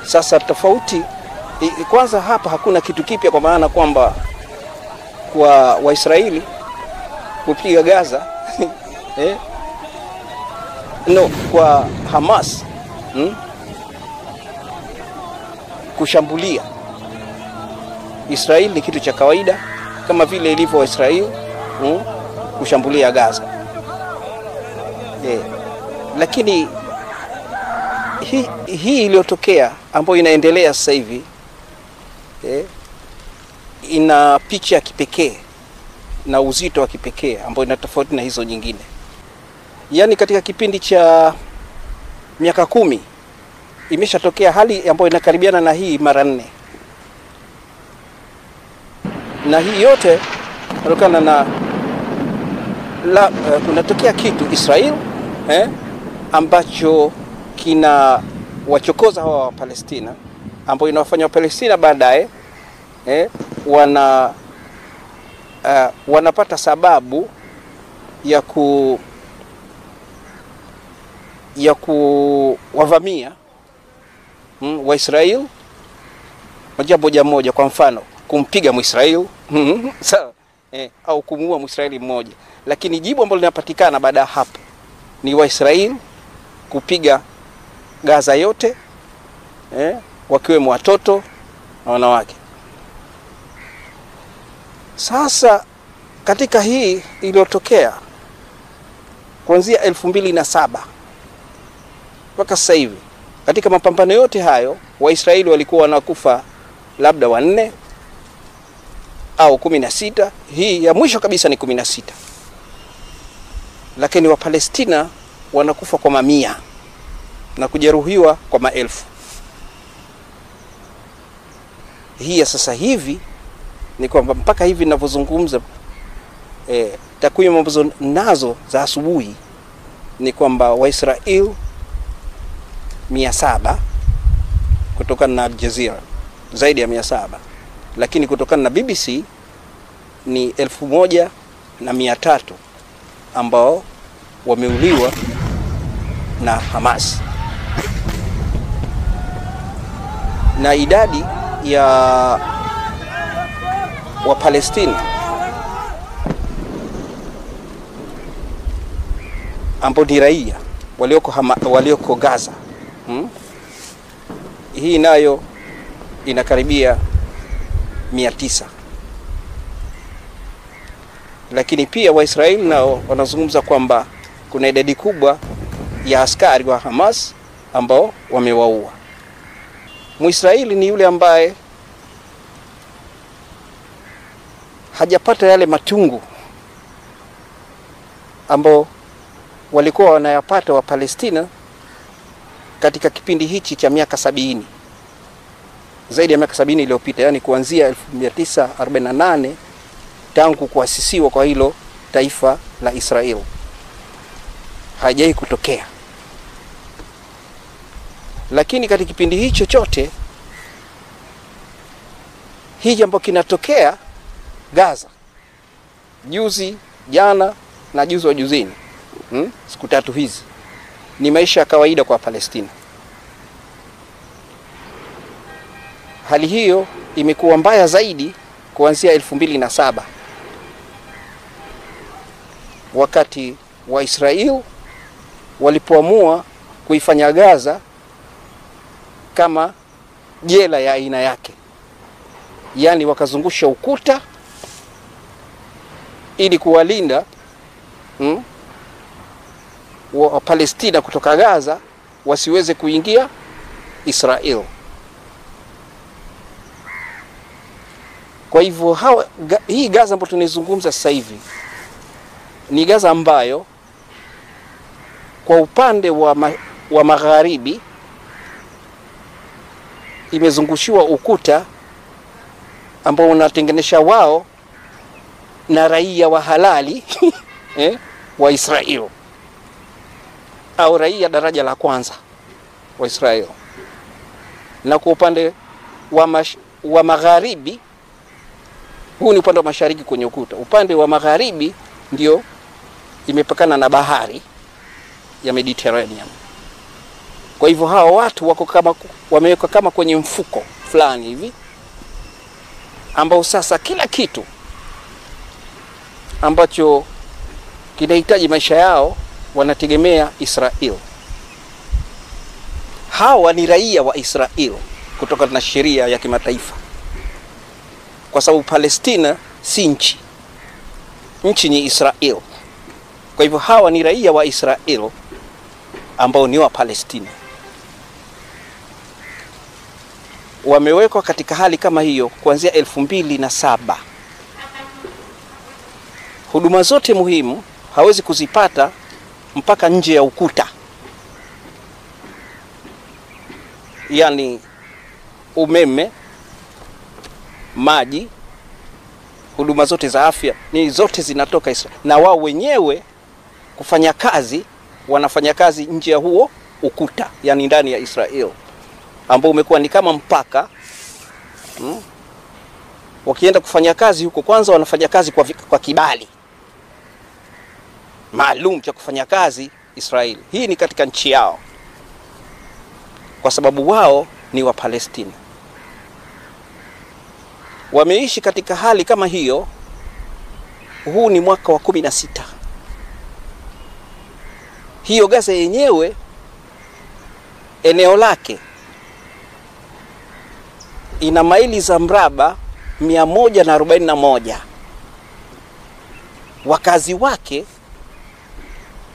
Sasa tofauti kwanza hapa hakuna kitu kipya, kwa maana kwamba kwa Waisraeli kupiga Gaza no, kwa Hamas kushambulia Israeli ni kitu cha kawaida, kama vile ilivyo Waisraeli kushambulia Gaza. Lakini hii iliyotokea ambayo inaendelea sasa hivi ina picha ya kipekee na uzito wa kipekee ambao ina tofauti na hizo nyingine. Yaani katika kipindi cha miaka 10 imeshatokea hali ambayo inakaribiana na hii mara 4. Na hii yote kutokana na kunatokea kitu Israel ambacho kina wachokoza hawa wa Palestina, ambao inawafanya wa Palestina baadaye wanapata sababu ya kuwavamia wa Israel moja moja, kwa mfano kumpiga Mwisraeli sawa, au kumuua Mwisraeli mmoja. Lakini jibu ambalo linapatikana baada ya hapo ni wa Israel kupiga Gaza yote, wakiwemo watoto na wanawake. Sasa katika hii iliyotokea kuanzia 2007 mpaka sasa hivi, katika mapambano yote hayo Waisraeli walikuwa wanakufa labda 4 au 16. Hii ya mwisho kabisa ni 16. Lakini wa Palestina wanakufa kwa mamia na kujeruhiwa kwa maelfu. Hii ya sasa hivi ni kwamba mpaka hivi ninavyozungumza, takwimu ambazo nazo za asubuhi ni kwamba Waisrael 700 kutokana na Al Jazeera, zaidi ya 700, lakini kutokana na BBC ni 1300 ambao wameuliwa na Hamas. Na idadi ya wa Palestina ambao ni raia walioko Gaza, hii nayo inakaribia 900. Lakini pia Waisraeli nao wanazungumza kwamba kuna idadi kubwa ya askari wa Hamas ambao wamewaua. Mwisraeli ni yule ambaye hajapata yale matungu ambao walikuwa wanayapata wa Palestina katika kipindi hichi cha miaka 70, zaidi ya miaka 70 iliyopita, yani kuanzia 1948 tangu kuasisiwa kwa hilo taifa la Israel. Hajai kutokea. Lakini katika kipindi hicho chote, hii jambo kinatokea Gaza juzi, jana na juzi wa juzini, siku 3 hizi, ni maisha ya kawaida kwa Palestina. Hali hiyo imekuwa mbaya zaidi kuanzia 2007 wakati wa Israel walipoamua kuifanya Gaza kama jela ya aina yake. Yani wakazungusha ukuta ili kuwalinda wa Palestina kutoka Gaza wasiweze kuingia Israel. Kwa hivyo hii Gaza ambayo tunazungumza sasa hivi ni Gaza ambayo kwa upande wa magharibi imezungushiwa ukuta ambao unatenganisha wao na raia wa halali wa Israeli, au raia daraja la kwanza wa Israeli. Na kwa upande wa magharibi, huu ni upande wa mashariki kwenye ukuta, upande wa magharibi ndio imepakana na bahari ya Mediterranean. Kwa hivyo hawa watu wako kama wamewekwa kama kwenye mfuko fulani hivi, ambao sasa kila kitu ambacho kinahitaji maisha yao wanategemea Israeli. Hawa ni raia wa Israeli kutokana na sheria ya kimataifa, kwa sababu Palestina si nchi, nchi ni Israeli. Kwa hivyo hawa ni raia wa Israeli ambao ni wa Palestina. Wamewekwa katika hali kama hiyo kuanzia 2007. Huduma zote muhimu hawezi kuzipata mpaka nje ya ukuta. Yani umeme, maji, huduma zote za afya ni zote zinatoka Israeli. Na wao wenyewe kufanya kazi, wanafanya kazi nje ya huo ukuta, yani ndani ya Israeli, ambao umekuwa ni kama mpaka. Wakienda kufanya kazi huko, kwanza wanafanya kazi kwa kibali maalum cha kufanya kazi Israeli. Hii ni katika nchi yao, kwa sababu wao ni wa Palestina. Wameishi katika hali kama hiyo. Huu ni mwaka wa 16. Hiyo Gaza yenyewe eneo lake ina maili za mraba 141. Wakazi wake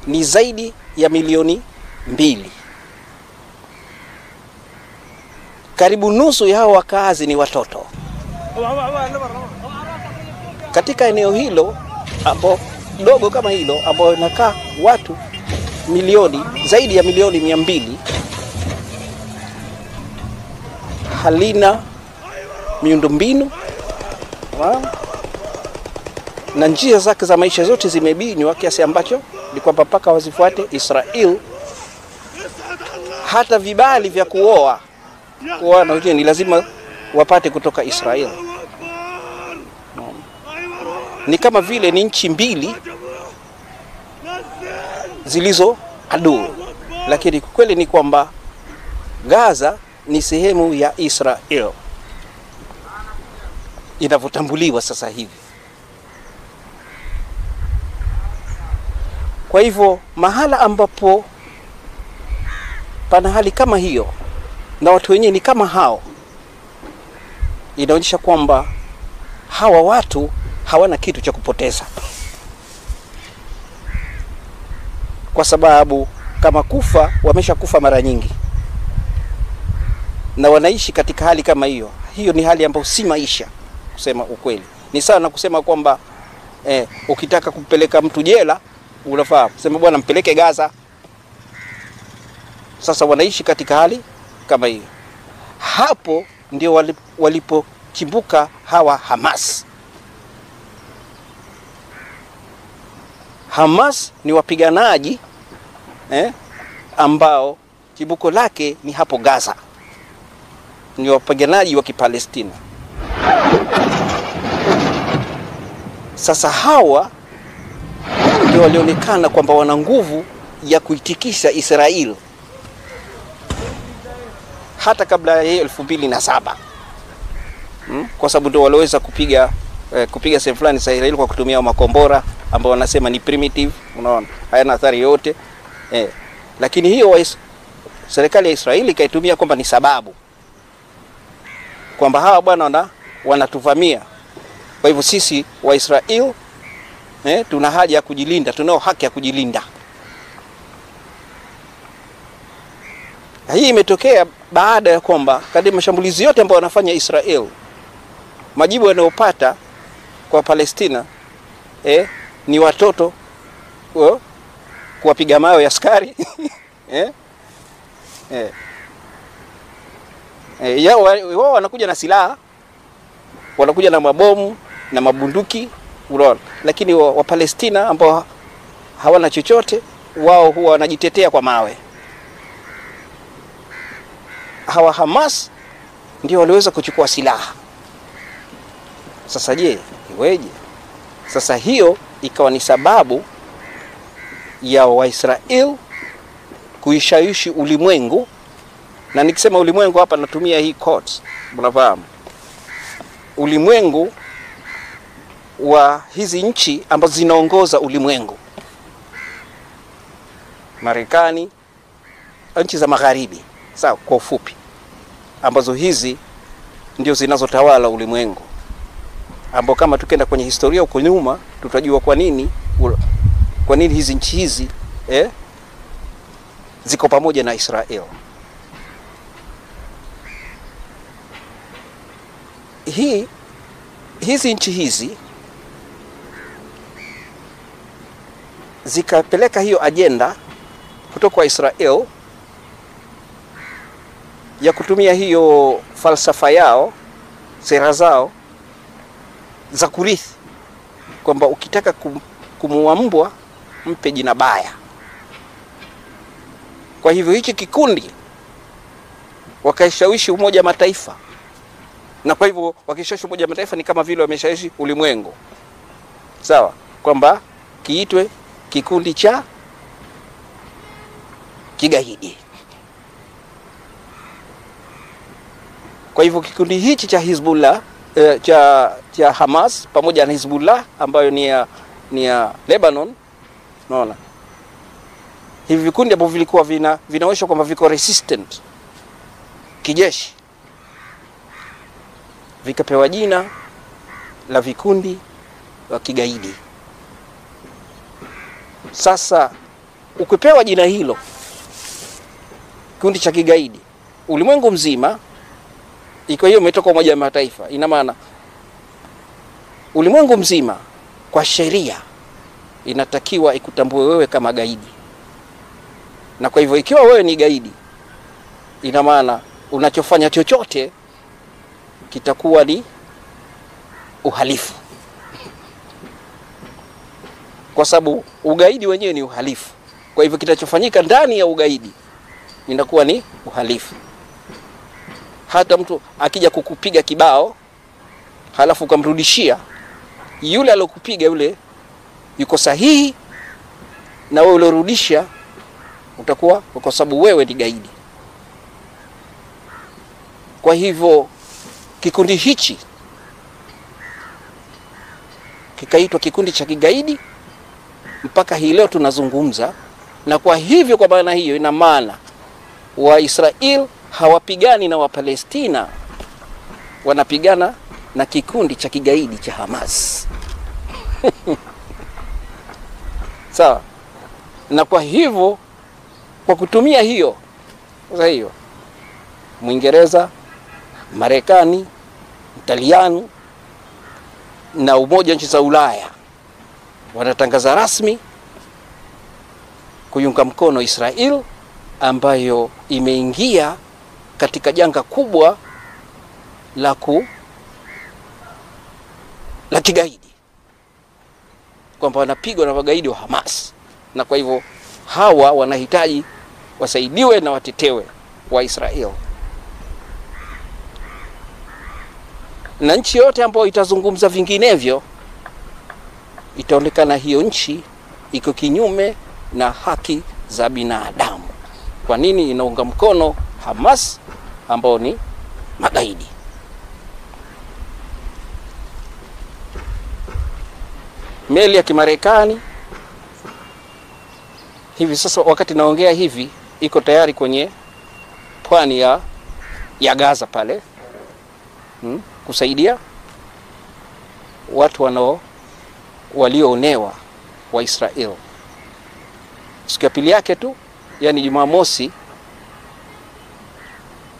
ni zaidi ya milioni 2. Karibu nusu ya hao wakazi ni watoto. Katika eneo hilo ambapo dogo kama hilo, ambao inakaa watu zaidi ya milioni 200, halina miundombinu na njia zake za maisha zote zimebinywa, kiasi ambacho ni kwamba mpaka wazifuate Israeli. Hata vibali vya kuoa na wengine ni lazima wapate kutoka Israeli. Ni kama vile ni nchi mbili zilizo adui. Lakini kweli ni kwamba Gaza ni sehemu ya Israeli inavyotambuliwa sasa hivi. Kwa hivyo mahala ambapo pana hali kama hiyo na watu wenyewe ni kama hao, inaonyesha kwamba hawa watu hawana kitu cha kupoteza. Kwa sababu kama kufa, wameshakufa mara nyingi, na wanaishi katika hali kama hiyo. Hiyo ni hali ambayo si maisha, kusema ukweli. Ni sawa na kusema kwamba ukitaka kupeleka mtu jela, unafaa kusema bwana mpeleke Gaza. Sasa wanaishi katika hali kama hiyo. Hapo ndio walipochimbuka hawa Hamas. Hamas ni wapiganaji ambao chimbuko lake ni hapo Gaza. Ni wapiganaji wa Kipalestina. Sasa hawa ndio walionekana kwamba wana nguvu ya kuitikisa Israeli hata kabla ya 2007. Kwa sababu ndio waliweza kupiga sehemu fulani za Israeli kwa kutumia makombora ambao wanasema ni primitive, unaona, hayana athari yote. Lakini hiyo serikali ya Israeli ikaitumia kwamba ni sababu kwamba hawa bwana wanatuvamia. Kwa hivyo sisi wa Israeli tuna haja ya kujilinda, tunao haki ya kujilinda. Hii imetokea baada ya kwamba kadri mashambulizi yote ambayo wanafanya Israeli, majibu yanayopata kwa Palestina ni watoto kuwapiga mawe ya askari Wao wanakuja na silaha, wanakuja na mabomu na mabunduki, unaona. Lakini wa Palestina ambao hawana chochote, wao huwa wanajitetea kwa mawe. Hawa Hamas ndio waliweza kuchukua silaha. Sasa je, iweje? Sasa hiyo ikawa ni sababu ya Waisrael kuishawishi ulimwengu, na nikisema ulimwengu hapa natumia hii quotes, mnafahamu, ulimwengu wa hizi nchi ambazo zinaongoza ulimwengu, Marekani, nchi za magharibi, sawa, kwa ufupi, ambazo hizi ndio zinazotawala ulimwengu, ambao kama tukenda kwenye historia huko nyuma tutajua kwa nini hizi nchi hizi ziko pamoja na Israel. Hizi nchi hizi zikapeleka hiyo agenda kutoka kwa Israel ya kutumia hiyo falsafa yao, sera zao za kurithi, kwamba ukitaka kumuua mbwa mpe jina baya. Kwa hivyo hichi kikundi wakaishawishi Umoja Mataifa, na kwa hivyo wakishawishi Umoja Mataifa ni kama vile wameshawishi ulimwengu, sawa, kwamba kiitwe kikundi cha kigaidi. Kwa hivyo kikundi hichi cha Hizbullah, cha Hamas pamoja na Hizbullah ambayo ni ya Lebanon, unaona, hivi vikundi ambavyo vilikuwa vinaonyesha kwamba viko resistant kijeshi, vikapewa jina la vikundi wa kigaidi. Sasa ukipewa jina hilo, kikundi cha kigaidi, ulimwengu mzima, iko hiyo umetoka Umoja wa Mataifa, ina maana ulimwengu mzima kwa sheria inatakiwa ikutambue wewe kama gaidi. Na kwa hivyo ikiwa wewe ni gaidi, ina maana unachofanya chochote kitakuwa ni uhalifu, kwa sababu ugaidi wenyewe ni uhalifu. Kwa hivyo kitachofanyika ndani ya ugaidi inakuwa ni uhalifu. Hata mtu akija kukupiga kibao halafu ukamrudishia, yule aliyokupiga yule yuko sahihi, na wewe ulorudisha utakuwa, kwa sababu wewe ni gaidi. Kwa hivyo kikundi hichi kikaitwa kikundi cha kigaidi mpaka hii leo tunazungumza. Na kwa hivyo, kwa maana hiyo, ina maana Waisrael hawapigani na Wapalestina, wanapigana na kikundi cha kigaidi cha Hamas. Sawa. Na kwa hivyo, kwa kutumia hiyo, Mwingereza, Marekani, Italiano na Umoja wa Nchi za Ulaya wanatangaza rasmi kuiunga mkono Israel, ambayo imeingia katika janga kubwa la kigaidi, kwamba wanapigwa na magaidi wa Hamas. Na kwa hivyo hawa wanahitaji wasaidiwe na watetewe wa Israel. Na nchi yote ambayo itazungumza vinginevyo, itaonekana hiyo nchi iko kinyume na haki za binadamu. Kwa nini inaunga mkono Hamas ambao ni magaidi? Meli ya Kimarekani hivi sasa, wakati naongea hivi, iko tayari kwenye pwani ya Gaza pale, kusaidia watu walioonewa wa Israel. Siku ya pili yake tu, yani Jumamosi,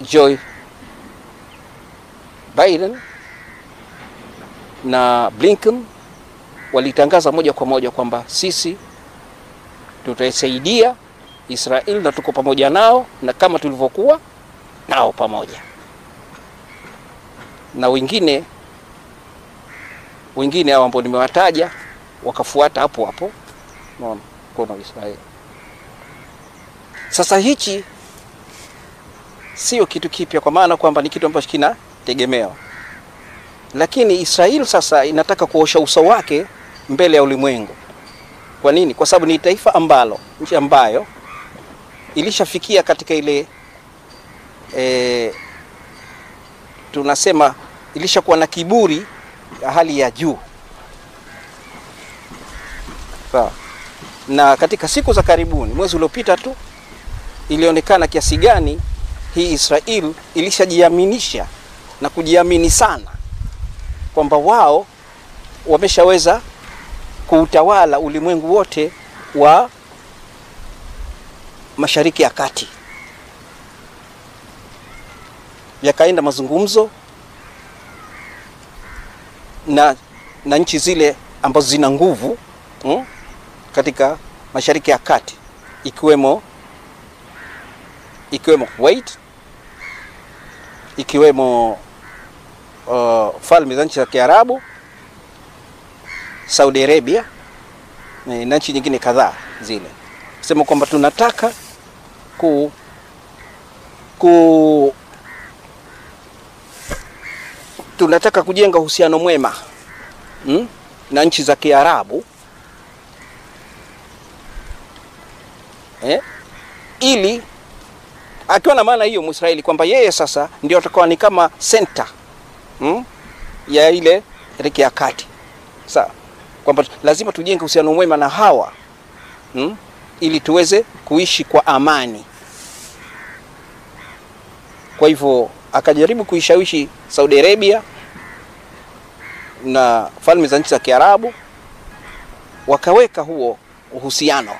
Joe Biden na Blinken walitangaza moja kwa moja kwamba sisi tutaisaidia Israel na tuko pamoja nao, na kama tulivyokuwa nao pamoja. na wengine hao ambao nimewataja wakafuata hapo hapo, unaona, mkono wa Israeli. Sasa hichi sio kitu kipya, kwa maana kwamba ni kitu ambacho kinategemewa, lakini Israeli sasa inataka kuosha uso wake mbele ya ulimwengu. Kwa nini? Kwa sababu ni taifa ambalo, nchi ambayo ilishafikia katika ile tunasema ilishakuwa na kiburi ya hali ya juu. Sawa. Na katika siku za karibuni, mwezi uliopita tu, ilionekana kiasi gani hii Israel ilishajiaminisha na kujiamini sana kwamba wao wameshaweza kuutawala ulimwengu wote wa Mashariki ya Kati. Yakaenda mazungumzo na nchi zile ambazo zina nguvu katika Mashariki ya Kati, ikiwemo Kuwait, ikiwemo falme za nchi za Kiarabu, Saudi Arabia na nchi nyingine kadhaa zile. Sema kwamba tunataka tunataka kujenga uhusiano mwema na nchi za Kiarabu, ili akiwa na maana hiyo Mwisraeli kwamba yeye sasa ndio atakuwa ni kama center ya ile Mashariki ya Kati. Sawa, kwamba lazima tujenge uhusiano mwema na hawa ili tuweze kuishi kwa amani. Kwa hivyo akajaribu kuishawishi Saudi Arabia na falme za nchi za Kiarabu, wakaweka huo uhusiano.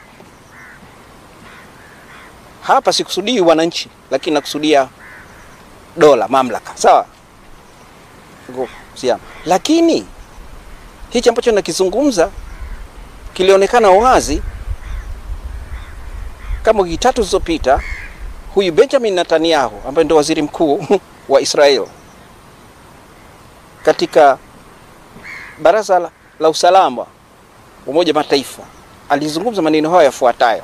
Hapa sikusudii wananchi, lakini nakusudia dola, mamlaka. Sawa? Uhusiano. Lakini hichi ambacho nakizungumza kilionekana wazi kama wiki tatu zilizopita. Huyu Benjamin Netanyahu ambaye ndio waziri mkuu wa Israel, katika Baraza la Usalama wa Umoja wa Mataifa alizungumza maneno haya yafuatayo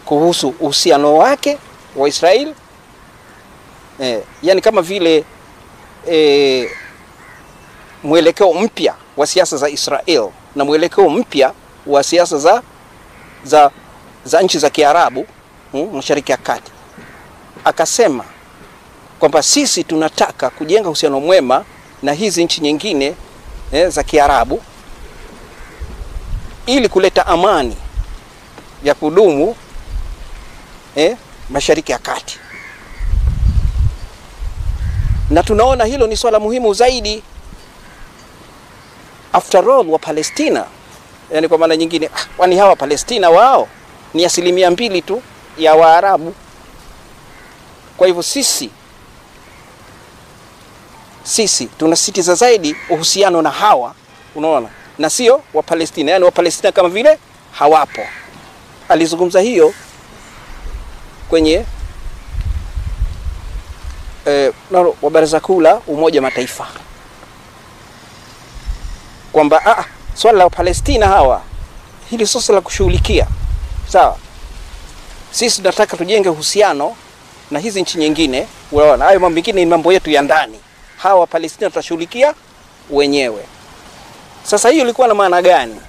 kuhusu uhusiano wake wa Israel, yani kama vile mwelekeo mpya wa siasa za Israel na mwelekeo mpya wa siasa za nchi za Kiarabu Mashariki ya Kati. Akasema kwamba sisi tunataka kujenga uhusiano mwema na hizi nchi nyingine za Kiarabu ili kuleta amani ya kudumu Mashariki ya Kati. Na tunaona hilo ni swala muhimu zaidi. After all, wa Palestina, yani kwa maana nyingine, kwani hawa Palestina wao ni 2% tu ya Waarabu. Kwa hivyo sisi tunasisitiza zaidi uhusiano na hawa, unaona, na sio wa Palestina, yani wa Palestina kama vile hawapo. Alizungumza hiyo kwenye wa Baraza Kuu la Umoja Mataifa kwamba swala la Palestina hawa hili sasa la kushughulikia. Sawa, sisi tunataka tujenge uhusiano na hizi nchi nyingine, unaona, hayo mambo mengine ni mambo yetu ya ndani, hawa Palestina tutashughulikia wenyewe. Sasa hiyo ilikuwa na maana gani?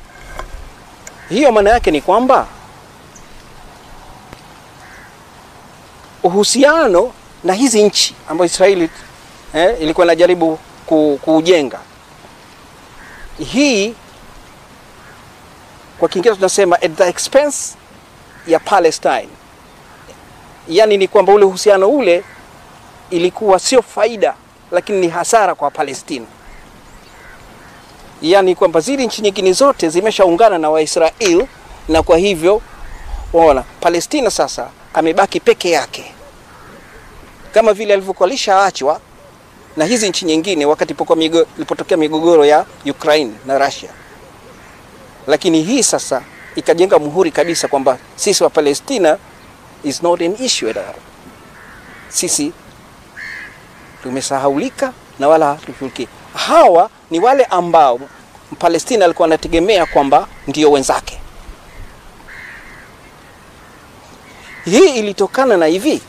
Hiyo maana yake ni kwamba uhusiano na hizi nchi ambazo Israeli ilikuwa inajaribu kujenga, hii kwa Kiingereza tunasema at the expense ya Palestine. Yani ni kwamba ule uhusiano ule ilikuwa sio faida, lakini ni hasara kwa Palestina. Yani kwamba zile nchi nyingine zote zimeshaungana na Waisrael, na kwa hivyo unaona Palestina sasa amebaki peke yake, kama vile alivyokuwa alishaachwa na hizi nchi nyingine wakati ilipotokea migogoro ya Ukraine na Russia. Lakini hii sasa ikajenga muhuri kabisa kwamba sisi wa Palestina is not an issue at all. Sisi tumesahaulika na wala hatushiriki. Hawa ni wale ambao Palestina alikuwa anategemea kwamba ndio wenzake. Hii ilitokana na hivi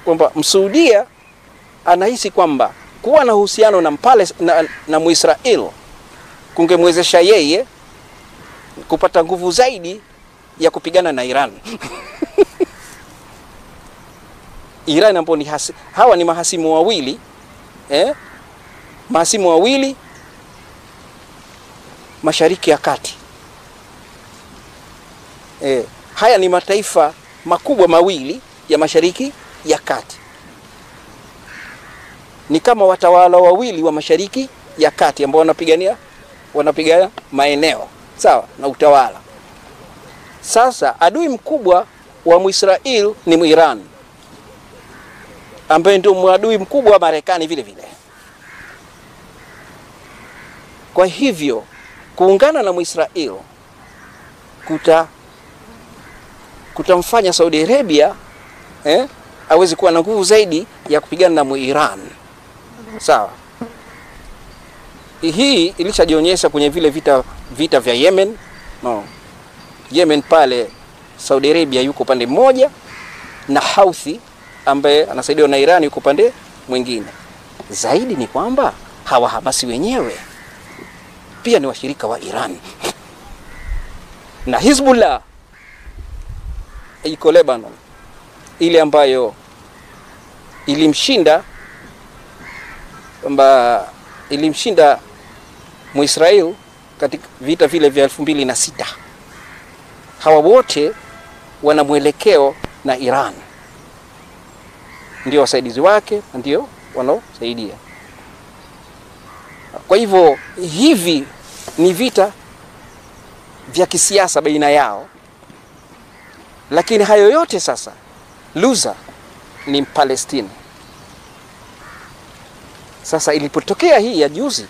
kwamba Msaudia anahisi kwamba kuwa na uhusiano na Muisrael kungemwezesha yeye kupata nguvu zaidi ya kupigana na Iran. Iran ambao ni hawa ni mahasimu wawili, mahasimu wawili Mashariki ya Kati. Haya ni mataifa makubwa mawili ya Mashariki ya Kati. Ni kama watawala wawili wa Mashariki ya Kati ambao wanapigania maeneo sawa na utawala. Sasa adui mkubwa wa Muisrael ni Iran, ambaye ndio adui mkubwa wa Marekani vile vile. Kwa hivyo kuungana na Muisrael kutamfanya Saudi Arabia aweze kuwa na nguvu zaidi ya kupigana na Iran. Sawa. Hii ilishajionyesha kwenye vile vita vya Yemen. Yemen pale Saudi Arabia yuko pande mmoja na Houthi ambaye anasaidiwa na Iran yuko pande mwingine. Zaidi ni kwamba hawa Hamasi wenyewe pia ni washirika wa Iran. Na Hezbollah iko Lebanon, ile ambayo ilimshinda Muisrael katika vita vile vya 2006. Hawa wote wana mwelekeo na Iran, ndio wasaidizi wake, ndio wanaosaidia. Kwa hivyo hivi ni vita vya kisiasa baina yao, lakini hayo yote sasa loser ni Palestina. Sasa ilipotokea hii ya juzi,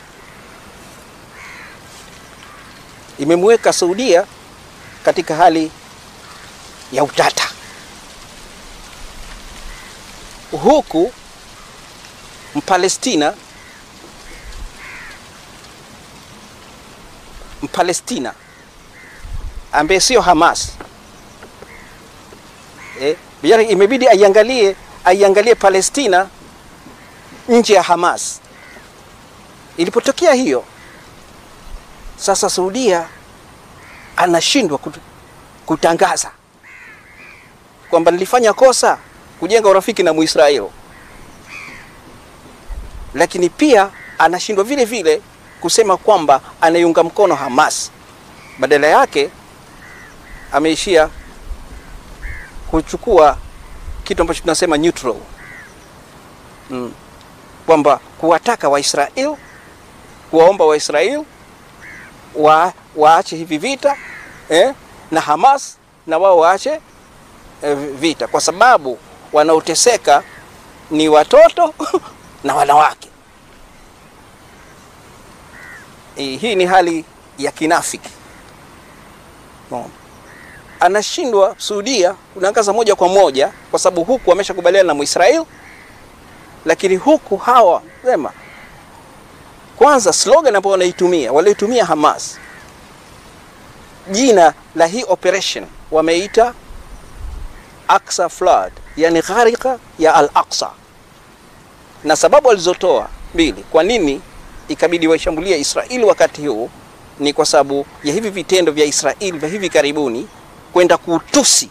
imemweka Saudia katika hali ya utata, huku Mpalestina ambaye sio Hamas imebidi aiangalie Palestina nje ya Hamas. Ilipotokea hiyo, sasa Saudia anashindwa kutangaza kwamba nilifanya kosa kujenga urafiki na Muisrael, lakini pia anashindwa vile vile kusema kwamba anaiunga mkono Hamas. Badala yake ameishia kuchukua kitu ambacho tunasema neutral, kwamba kuwataka Waisrael, kuwaomba Waisrael waache hivi vita na Hamas na wao waache vita, kwa sababu wanaoteseka ni watoto na wanawake. Hii ni hali ya kinafiki. Anashindwa Saudia kutangaza moja kwa moja kwa sababu huku ameshakubaliana na Muisrael, lakini huku hawa sema kwanza slogan ambayo walitumia Hamas, jina la hii operation wameita Aqsa Flood, yani gharika ya Al-Aqsa. Na sababu alizotoa mbili kwa nini ikabidi waishambulia Israeli wakati huu ni kwa sababu ya hivi vitendo vya Israeli vya hivi karibuni kwenda kutusi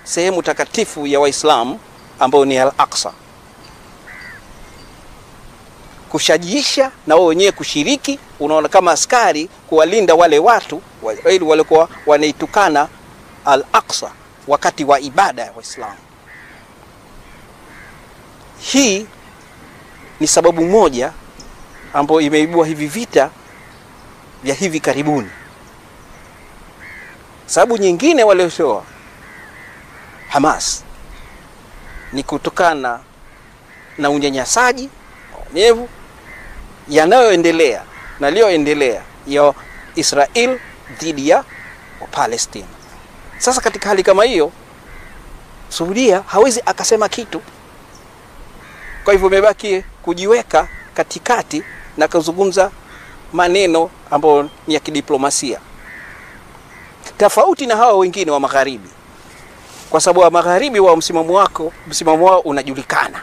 sehemu takatifu ya Waislamu ambao ni Al-Aqsa, kushajiisha na wao wenyewe kushiriki, unaona, kama askari kuwalinda wale watu ili walikuwa wanaitukana Al-Aqsa wakati wa ibada ya Waislamu. Hii ni sababu moja ambayo imeibua hivi vita vya hivi karibuni. Sababu nyingine waliotoa Hamas ni kutokana na unyanyasaji maonevu yanayoendelea na yaliyoendelea ya Israel dhidi ya Palestina. Sasa katika hali kama hiyo, Saudia hawezi akasema kitu, Kwa hivyo imebaki kujiweka katikati na kuzungumza maneno ambayo ni ya kidiplomasia, tofauti na hawa wengine wa magharibi, kwa sababu wa magharibi wa msimamo wao unajulikana.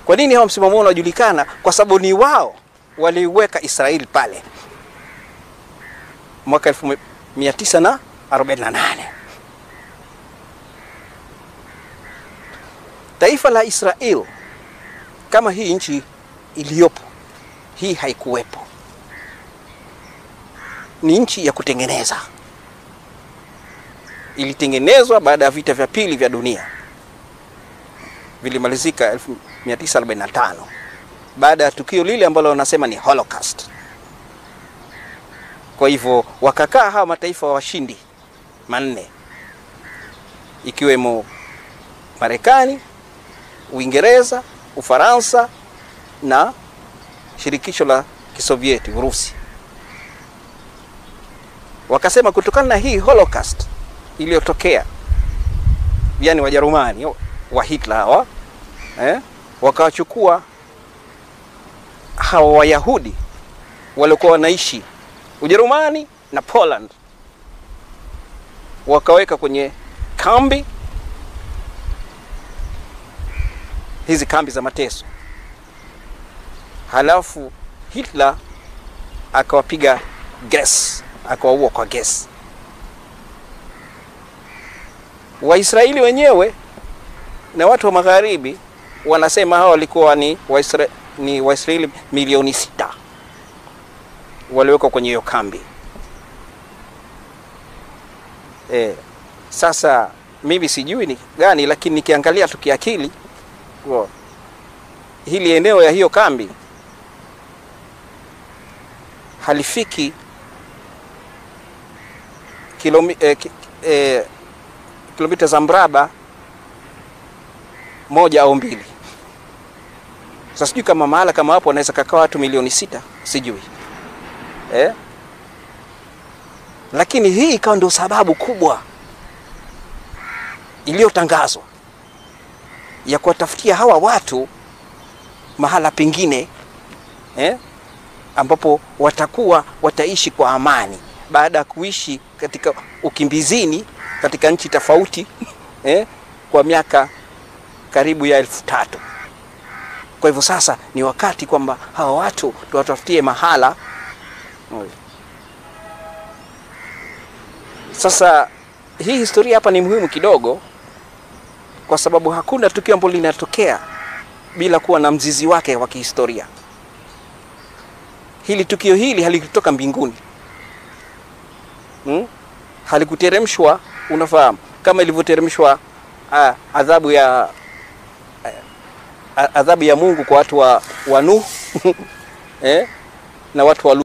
Kwa nini hao msimamo wao unajulikana? Kwa sababu ni wao waliweka Israeli pale mwaka 1948. Taifa la Israel kama hii nchi iliyopo, hii haikuwepo. Ni nchi ya kutengeneza. Ilitengenezwa baada ya vita vya pili vya dunia. Vilimalizika 1945 baada ya tukio lile ambalo wanasema ni Holocaust. Kwa hivyo wakakaa hawa mataifa washindi manne, ikiwemo Marekani, Uingereza, Ufaransa na shirikisho la Kisovieti Urusi. Wakasema kutokana na hii Holocaust iliyotokea, yani Wajerumani wa Hitler hawa, wakawachukua hawa Wayahudi walikuwa wanaishi Ujerumani na Poland, wakaweka kwenye kambi, hizi kambi za mateso. Halafu Hitler akawapiga gas, akawaua kwa gas. Waisraeli wenyewe na watu wa magharibi wanasema hao walikuwa ni Waisraeli milioni 6 waliwekwa kwenye hiyo kambi. Sasa mimi sijui ni gani, lakini nikiangalia tukiakili, hili eneo ya hiyo kambi halifiki kilomita za mraba 1 au 2. Sasa sijui kama mahala kama hapo wanaweza kukaa watu milioni 6, sijui. Lakini hii ikawa ndio sababu kubwa iliyotangazwa ya kuwatafutia hawa watu mahala pengine ambapo wataishi kwa amani baada ya kuishi katika ukimbizini katika nchi tofauti kwa miaka karibu ya 1300. Kwa hivyo sasa ni wakati kwamba hawa watu tuwatafutie mahala. Sasa hii historia hapa ni muhimu kidogo, kwa sababu hakuna tukio ambalo linatokea bila kuwa na mzizi wake wa kihistoria. Tukio hili halikutoka mbinguni. Halikuteremshwa, unafahamu, kama ilivyoteremshwa adhabu ya Mungu kwa watu wa Nuh na watu wa